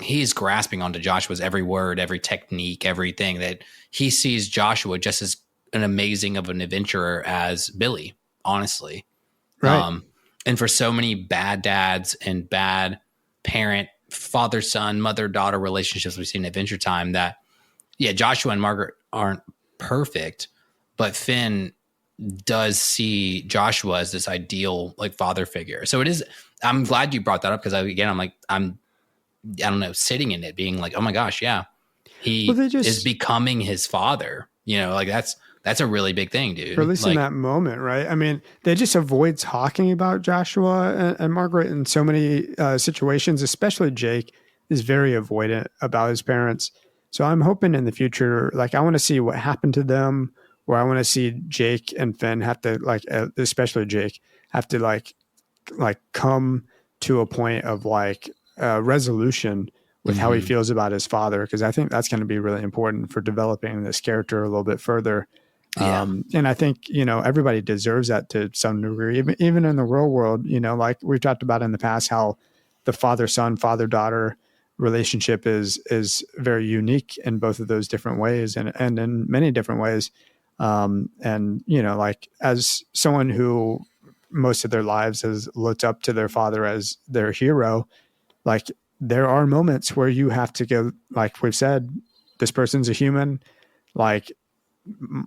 he's grasping onto Joshua's every word, every technique, everything, that he sees Joshua just as an amazing of an adventurer as Billy, honestly. Right. And for so many bad dads and bad parent, father, son, mother, daughter relationships we've seen in Adventure Time, that, yeah, Joshua and Margaret aren't perfect, but Finn does see Joshua as this ideal like father figure. So it is, I'm glad you brought that up, because I'm I don't know, sitting in it being like, oh my gosh, yeah, he is becoming his father, like that's a really big thing, dude. Or at least in that moment, right? I mean, they just avoid talking about Joshua and Margaret in so many situations, especially Jake is very avoidant about his parents. So I'm hoping in the future, like I want to see what happened to them, or I want to see Jake and Finn have to especially Jake have to like come to a point of resolution with how he feels about his father. Because I think that's going to be really important for developing this character a little bit further. Yeah. And I think, everybody deserves that to some degree, even in the real world, like we've talked about in the past, how the father-son, father-daughter relationship is very unique in both of those different ways and in many different ways. And, like as someone who most of their lives has looked up to their father as their hero, like there are moments where you have to go, like we've said, this person's a human, like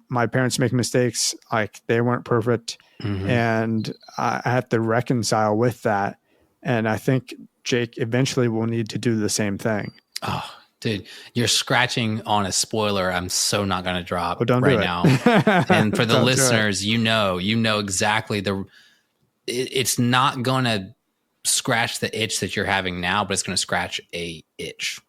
my parents make mistakes, like they weren't perfect. And I have to reconcile with that. And I think Jake eventually will need to do the same thing. Oh, dude, you're scratching on a spoiler I'm so not going to drop now. And for the listeners, you know exactly it's not going to scratch the itch that you're having now, but it's going to scratch a itch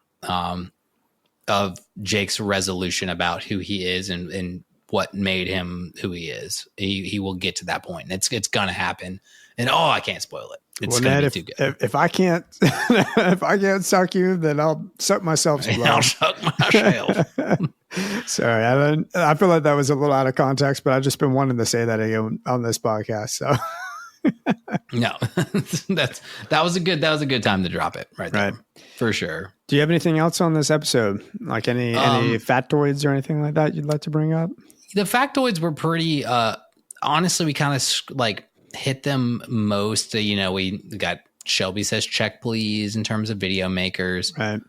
of Jake's resolution about who he is and what made him who he is. He will get to that point, and it's going to happen. And I can't spoil it. It's going to be too good. If I can't, if I can't suck you, then I'll suck myself. I'll suck myself. Sorry, I feel like that was a little out of context, but I've just been wanting to say that on this podcast. So no, that was a good time to drop it right there, for sure. Do you have anything else on this episode? Like any factoids or anything like that you'd like to bring up? The factoids were pretty, honestly, we kind of hit them most. We got Shelby says check please in terms of video makers. Right.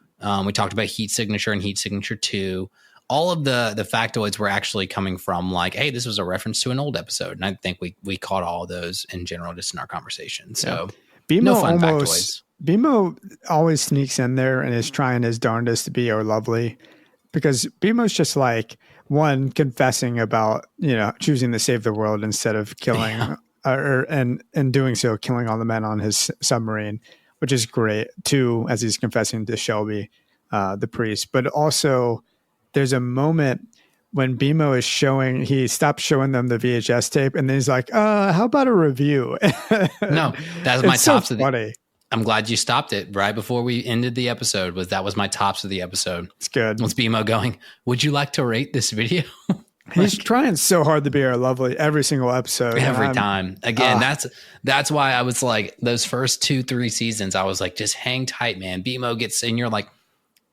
We talked about Heat Signature and Heat Signature 2. All of the factoids were actually coming from hey, this was a reference to an old episode. And I think we caught all of those in general just in our conversation. So no fun factoids. BMO always sneaks in there and is trying his darndest to be our lovely, because BMO's just one, confessing about, choosing to save the world instead of killing and doing so, killing all the men on his submarine, which is great. Two, as he's confessing to Shelby, the priest, but also there's a moment when BMO is he stops showing them the VHS tape and then he's like, how about a review? No, that's my tops so funny. I'm glad you stopped it right before we ended the episode. That was my tops of the episode. It's good. What's BMO going? Would you like to rate this video? He's trying so hard to be our lovely every single episode. Every time. Again, that's why I was like, those first 2-3 seasons, I was like, just hang tight, man. BMO gets, and you're like,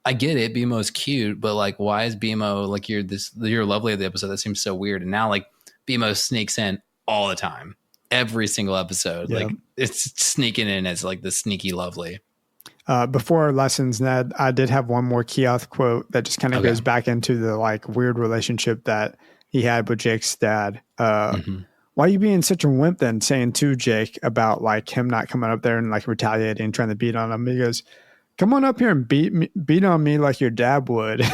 I get it. BMO's cute, but why is BMO you're lovely of the episode? That seems so weird. And now BMO sneaks in all the time. Every single episode, yep. It's sneaking in as the sneaky lovely. Before our lessons, Ned, I did have one more Kee-Oth quote that just kind of goes back into the weird relationship that he had with Jake's dad. why are you being such a wimp then, saying to Jake about like him not coming up there and like retaliating and trying to beat on him? He goes, come on up here and beat on me like your dad would.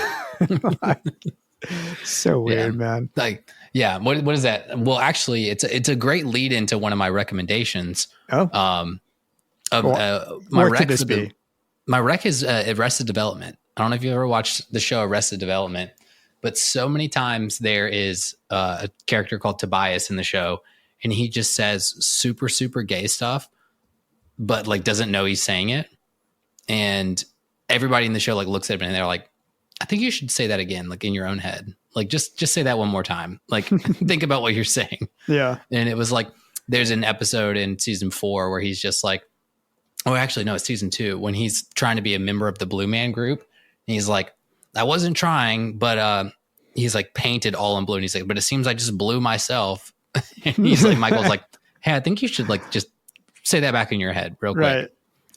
Like, so weird, man. Like, yeah. What is that? Well, actually, it's a great lead into one of my recommendations. Oh, my what rec could this be? My rec is Arrested Development. I don't know if you ever watched the show Arrested Development, but so many times there is a character called Tobias in the show, and he just says super, super gay stuff, but like doesn't know he's saying it. And everybody in the show like looks at him and they're like, I think you should say that again, like in your own head. Like just say that one more time. Like think about what you're saying. Yeah. And it was like, there's an episode in season 4 where he's just like, oh, actually, no, it's season 2 when he's trying to be a member of the Blue Man Group. And he's like, I wasn't trying, but he's like painted all in blue. And he's like, but it seems I just blew myself. And he's like, Michael's like, hey, I think you should like just say that back in your head real quick. Right.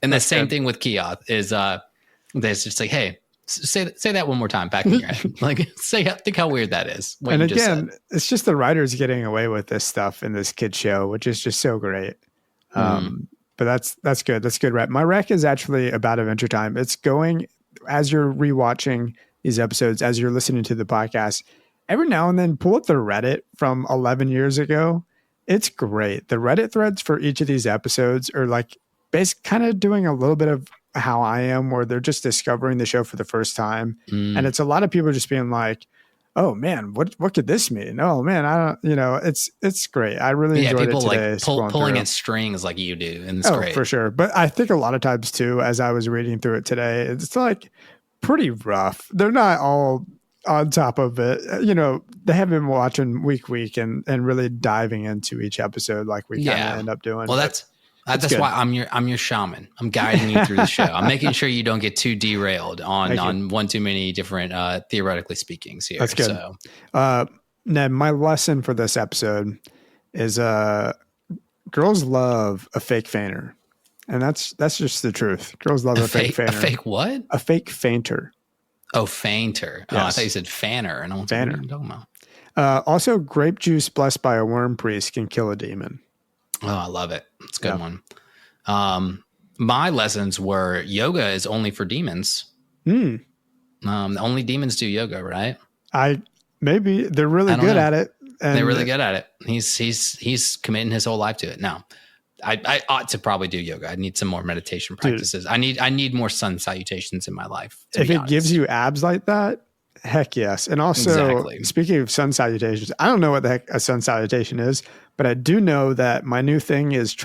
And the same thing with Kee-Oth is there's just like, hey, say that one more time back in your head. Like think how weird that is. And again, it's just the writers getting away with this stuff in this kid show, which is just so great. But that's good. That's good. Right. My rec is actually about Adventure Time. It's going as you're rewatching these episodes, as you're listening to the podcast, every now and then pull up the Reddit from 11 years ago. It's great. The Reddit threads for each of these episodes are like kind of doing a little bit of how I am, where they're just discovering the show for the first time. And it's a lot of people just being like, oh man, what could this mean? Oh man, I don't, it's great. I really enjoyed it today. Like pulling at strings like you do. And it's great. For sure. But I think a lot of times too, as I was reading through it today, it's like pretty rough. They're not all on top of it. They have been watching week and really diving into each episode like we kind of end up doing. Well, that's why I'm your shaman. I'm guiding you through the show. I'm making sure you don't get too derailed on one too many different theoretically speakings here. That's good. So. Ned, my lesson for this episode is girls love a fake fainter. And that's just the truth. Girls love a fake fainter. A fake what? A fake fainter. Oh, fainter. Yes. Oh, I thought you said fanner. And I was fanner. Like, what are you talking about? Also, grape juice blessed by a worm priest can kill a demon. Oh, I love it. It's a good one. My lessons were yoga is only for demons. Only demons do yoga, right? Maybe they're really good at it. And they're really good at it. He's committing his whole life to it. Now, I ought to probably do yoga. I need some more meditation practices. Dude, I need more sun salutations in my life. If it gives you abs like that, heck yes. And also, speaking of sun salutations, I don't know what the heck a sun salutation is, but I do know that my new thing is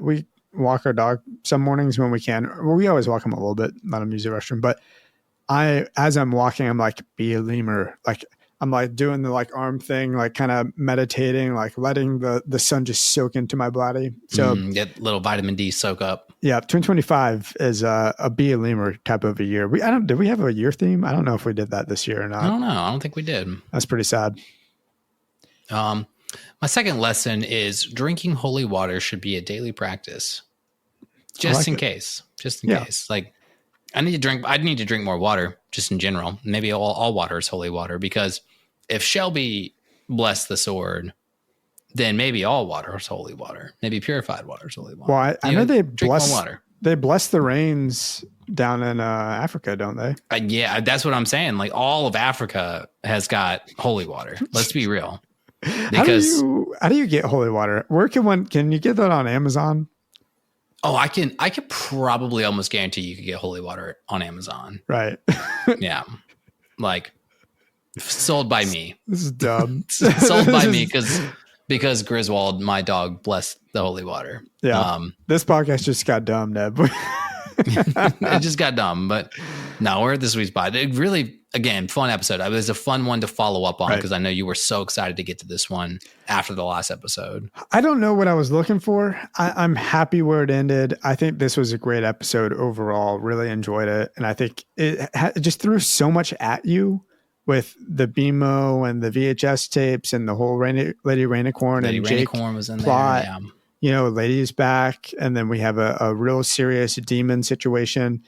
we walk our dog some mornings when we can. Well, we always walk him a little bit, let him use the restroom. But as I'm walking, I'm like, be a lemur. Like, I'm like doing the like arm thing, like kind of meditating, like letting the sun just soak into my body. So get a little vitamin D soak up. Yeah. 2025 is a be a lemur type of a year. Did we have a year theme? I don't know if we did that this year or not. I don't know. I don't think we did. That's pretty sad. My second lesson is drinking holy water should be a daily practice. Just in case. Like I need to drink more water just in general. Maybe all water is holy water, because if Shelby blessed the sword, then maybe all water is holy water. Maybe purified water is holy water. Well, I know they bless water. They bless the rains down in Africa, don't they? Yeah, that's what I'm saying. Like all of Africa has got holy water. Let's be real. Because how do you get holy water? Where can you get that on Amazon? Oh, I could probably almost guarantee you could get holy water on Amazon. Right. Yeah. Like sold by me. This is dumb. Sold by me because Griswold, my dog, blessed the holy water. Yeah. This podcast just got dumb, Neb. It just got dumb, but no, we're at the sweet spot. It really, again, fun episode. It was a fun one to follow up on because I know you were so excited to get to this one after the last episode. I don't know what I was looking for. I'm happy where it ended. I think this was a great episode overall. Really enjoyed it. And I think it just threw so much at you with the BMO and the VHS tapes and the whole Lady Rainicorn and Jake was in plot. There, yeah. You know, Lady's back, and then we have a real serious demon situation.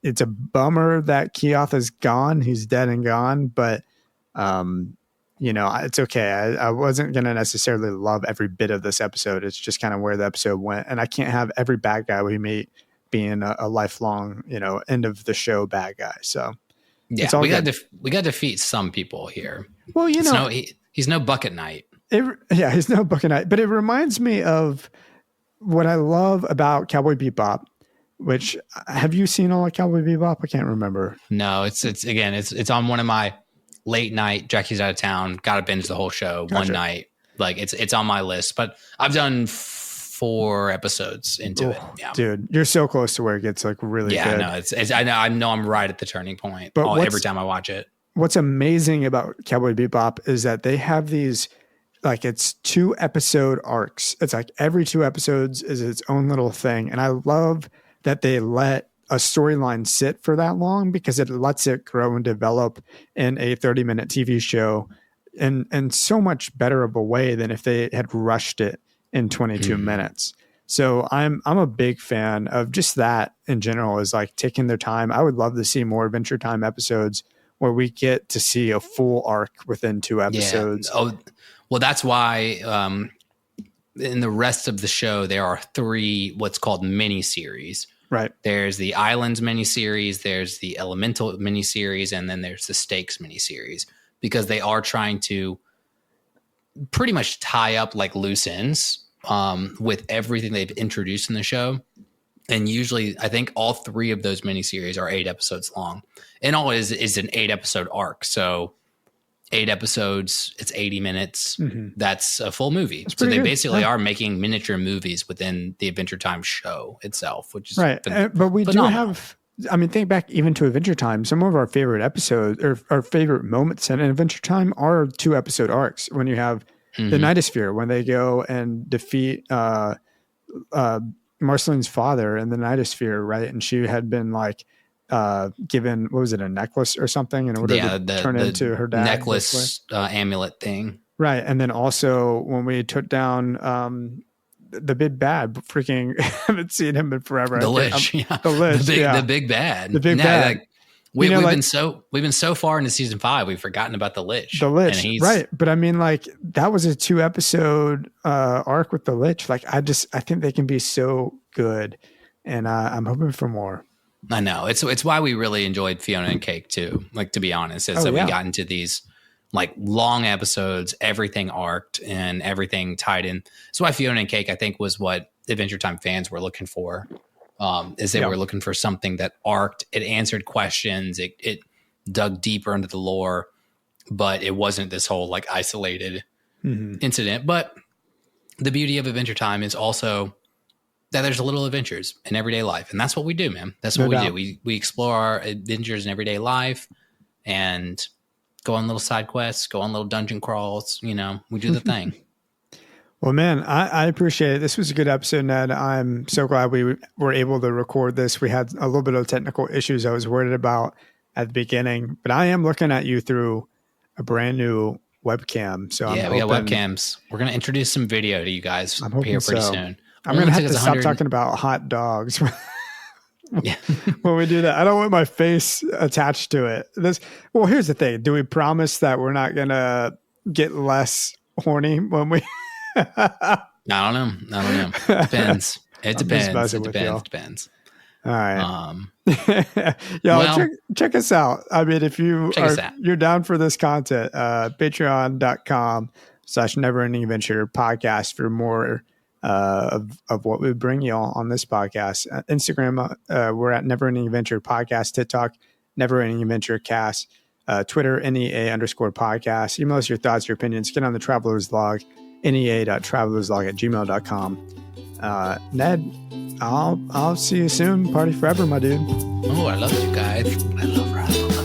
It's a bummer that Kee-Oth is gone. He's dead and gone, but it's okay. I wasn't going to necessarily love every bit of this episode. It's just kind of where the episode went. And I can't have every bad guy we meet being a lifelong, end of the show bad guy. So yeah, we got to defeat some people here. Well, he's no Bucket Knight. He's no Bucket Knight. But it reminds me of what I love about Cowboy Bebop, which have you seen all of Cowboy Bebop? I can't remember. No, it's on one of my late night, Jackie's out of town, got to binge the whole show one night. Like it's on my list, but I've done 4 episodes into it. Yeah. Dude, you're so close to where it gets like really good. Yeah, I know I'm right at the turning point every time I watch it. What's amazing about Cowboy Bebop is that they have these, like, it's 2 episode arcs. It's like every 2 episodes is its own little thing. And I love that they let a storyline sit for that long, because it lets it grow and develop in a 30-minute TV show in so much better of a way than if they had rushed it in 22 minutes. So I'm a big fan of just that in general, is like taking their time. I would love to see more Adventure Time episodes where we get to see a full arc within 2 episodes. Yeah. Oh, well, that's why in the rest of the show, there are 3 what's called mini-series. Right. There's the Islands miniseries, there's the Elemental miniseries, and then there's the Stakes miniseries, because they are trying to pretty much tie up like loose ends with everything they've introduced in the show. And usually, I think all 3 of those miniseries are 8 episodes long, and all is an 8 episode arc. So 8 episodes, it's 80 minutes. Mm-hmm. That's a full movie. So they basically are making miniature movies within the Adventure Time show itself, which is right. But we do have, think back even to Adventure Time. Some of our favorite episodes or our favorite moments in Adventure Time are 2 episode arcs. When you have the Nightosphere, when they go and defeat Marceline's father in the Nightosphere, right? And she had been like, given, what was it, a necklace or something in order to turn into her dad, necklace amulet thing, right? And then also when we took down the big bad, freaking haven't seen him in forever. The Lich, the big bad. Like, we've been so far into season 5, we've forgotten about the Lich. Right? But like that was a 2 episode arc with the Lich. Like I think they can be so good, and I'm hoping for more. I know it's why we really enjoyed Fiona and Cake too. Like, to be honest, we got into these like long episodes, everything arced and everything tied in. That's why Fiona and Cake, I think, was what Adventure Time fans were looking for. Is they were looking for something that arced. It answered questions. It dug deeper into the lore, but it wasn't this whole like isolated incident. But the beauty of Adventure Time is also that there's little adventures in everyday life. And that's what we do, man. That's what we do. We explore our adventures in everyday life and go on little side quests, go on little dungeon crawls. We do the thing. Well, man, I appreciate it. This was a good episode, Ned. I'm so glad we were able to record this. We had a little bit of technical issues I was worried about at the beginning, but I am looking at you through a brand new webcam. So we got webcams. We're going to introduce some video to you guys here pretty soon. I'm going to have to stop talking about hot dogs when we do that. I don't want my face attached to it. Here's the thing. Do we promise that we're not going to get less horny when we... I don't know. Depends. It depends. All right. Check us out. I mean, if you're down for this content, patreon.com/neverendingadventure podcast for more of what we bring you all on this podcast. Instagram, we're at Neverending Adventure Podcast. TikTok, Neverending Adventure Cast. Twitter, NEA_podcast. Email us your thoughts, your opinions. Get on the Traveler's Log, NEA.travelerslog@gmail.com. Ned, I'll see you soon. Party forever, my dude. Oh, I love you guys. I love Ralph.